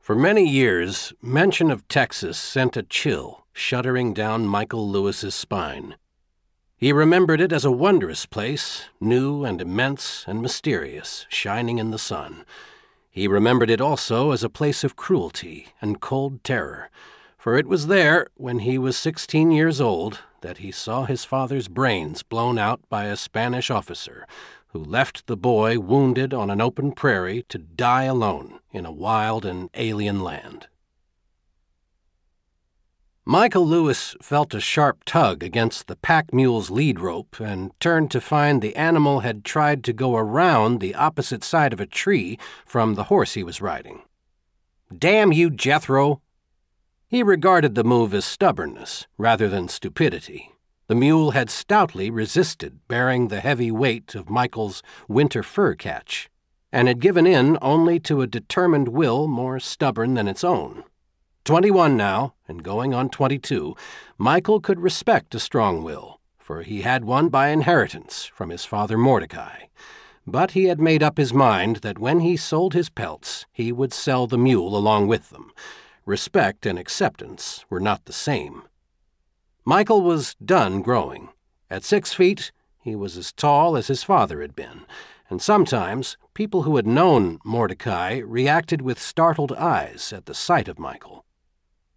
For many years, mention of Texas sent a chill shuddering down Michael Lewis's spine. He remembered it as a wondrous place, new and immense and mysterious, shining in the sun. He remembered it also as a place of cruelty and cold terror, for it was there, when he was 16 years old, that he saw his father's brains blown out by a Spanish officer who left the boy wounded on an open prairie to die alone in a wild and alien land. Michael Lewis felt a sharp tug against the pack mule's lead rope and turned to find the animal had tried to go around the opposite side of a tree from the horse he was riding. "Damn you, Jethro!" He regarded the move as stubbornness rather than stupidity. The mule had stoutly resisted bearing the heavy weight of Michael's winter fur catch, and had given in only to a determined will more stubborn than its own. 21 now, and going on 22, Michael could respect a strong will, for he had one by inheritance from his father Mordecai. But he had made up his mind that when he sold his pelts, he would sell the mule along with them. Respect and acceptance were not the same. Michael was done growing. At 6 feet, he was as tall as his father had been, and sometimes people who had known Mordecai reacted with startled eyes at the sight of Michael.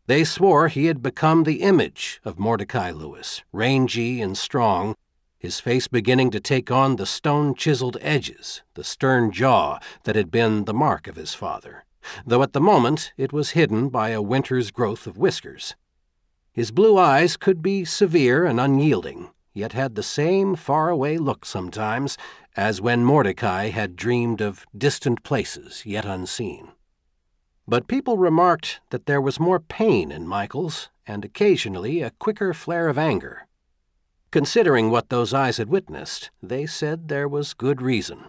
They swore he had become the image of Mordecai Lewis, rangy and strong, his face beginning to take on the stone-chiseled edges, the stern jaw that had been the mark of his father, though at the moment it was hidden by a winter's growth of whiskers. His blue eyes could be severe and unyielding, yet had the same far-away look sometimes as when Mordecai had dreamed of distant places yet unseen. But people remarked that there was more pain in Michael's, and occasionally a quicker flare of anger. Considering what those eyes had witnessed, they said there was good reason.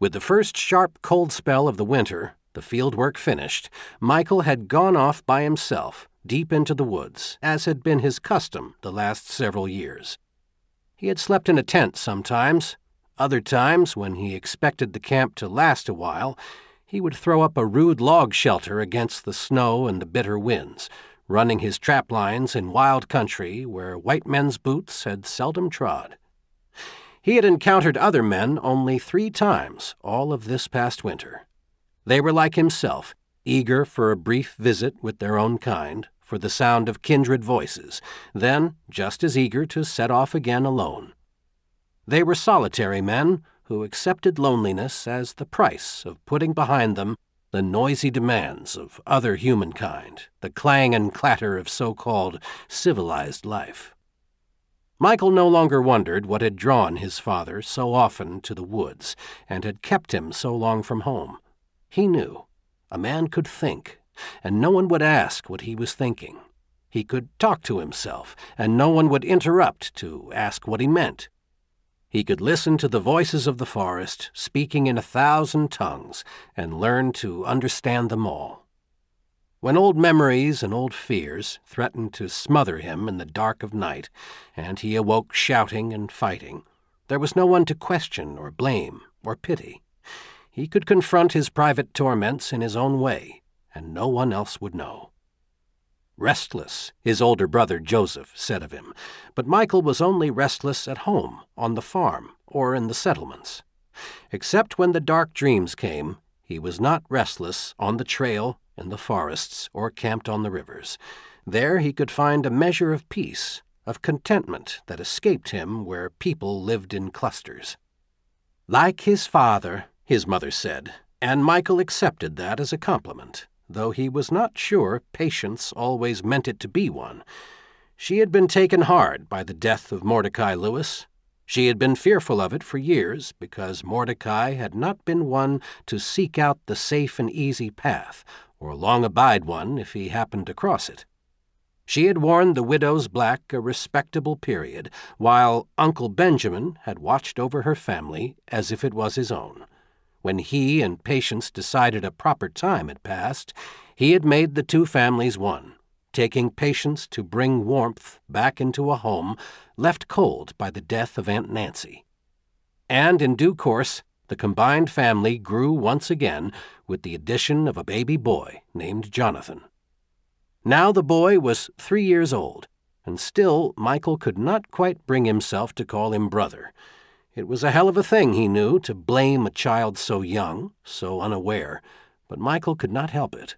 With the first sharp cold spell of the winter, the field work finished, Michael had gone off by himself, deep into the woods, as had been his custom the last several years. He had slept in a tent sometimes. Other times, when he expected the camp to last a while, he would throw up a rude log shelter against the snow and the bitter winds, running his trap lines in wild country where white men's boots had seldom trod. He had encountered other men only 3 times all of this past winter. They were like himself, eager for a brief visit with their own kind, for the sound of kindred voices, then just as eager to set off again alone. They were solitary men who accepted loneliness as the price of putting behind them the noisy demands of other humankind, the clang and clatter of so-called civilized life. Michael no longer wondered what had drawn his father so often to the woods and had kept him so long from home. He knew. A man could think, and no one would ask what he was thinking. He could talk to himself, and no one would interrupt to ask what he meant. He could listen to the voices of the forest, speaking in 1,000 tongues, and learn to understand them all. When old memories and old fears threatened to smother him in the dark of night, and he awoke shouting and fighting, there was no one to question or blame or pity. He could confront his private torments in his own way, and no one else would know. Restless, his older brother Joseph said of him, but Michael was only restless at home, on the farm, or in the settlements. Except when the dark dreams came, he was not restless on the trail, in the forests, or camped on the rivers. There he could find a measure of peace, of contentment that escaped him where people lived in clusters. Like his father, his mother said, and Michael accepted that as a compliment, though he was not sure patience always meant it to be one. She had been taken hard by the death of Mordecai Lewis. She had been fearful of it for years because Mordecai had not been one to seek out the safe and easy path, or long abide one if he happened to cross it. She had worn the widow's black a respectable period, while Uncle Benjamin had watched over her family as if it was his own. When he and Patience decided a proper time had passed, he had made the 2 families one, taking Patience to bring warmth back into a home left cold by the death of Aunt Nancy. And in due course, the combined family grew once again with the addition of a baby boy named Jonathan. Now the boy was 3 years old, and still Michael could not quite bring himself to call him brother. It was a hell of a thing, he knew, to blame a child so young, so unaware, but Michael could not help it.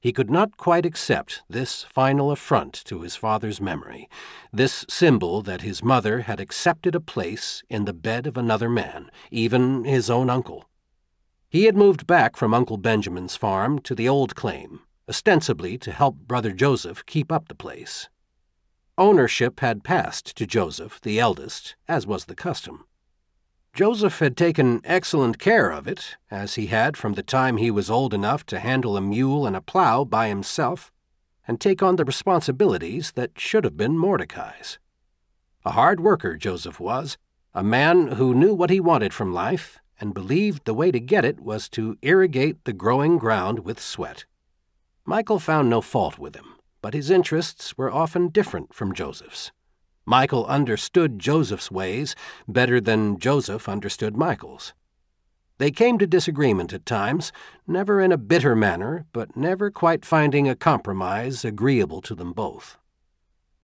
He could not quite accept this final affront to his father's memory, this symbol that his mother had accepted a place in the bed of another man, even his own uncle. He had moved back from Uncle Benjamin's farm to the old claim, ostensibly to help Brother Joseph keep up the place. Ownership had passed to Joseph, the eldest, as was the custom. Joseph had taken excellent care of it, as he had from the time he was old enough to handle a mule and a plow by himself and take on the responsibilities that should have been Mordecai's. A hard worker, Joseph was, a man who knew what he wanted from life and believed the way to get it was to irrigate the growing ground with sweat. Michael found no fault with him, but his interests were often different from Joseph's. Michael understood Joseph's ways better than Joseph understood Michael's. They came to disagreement at times, never in a bitter manner, but never quite finding a compromise agreeable to them both.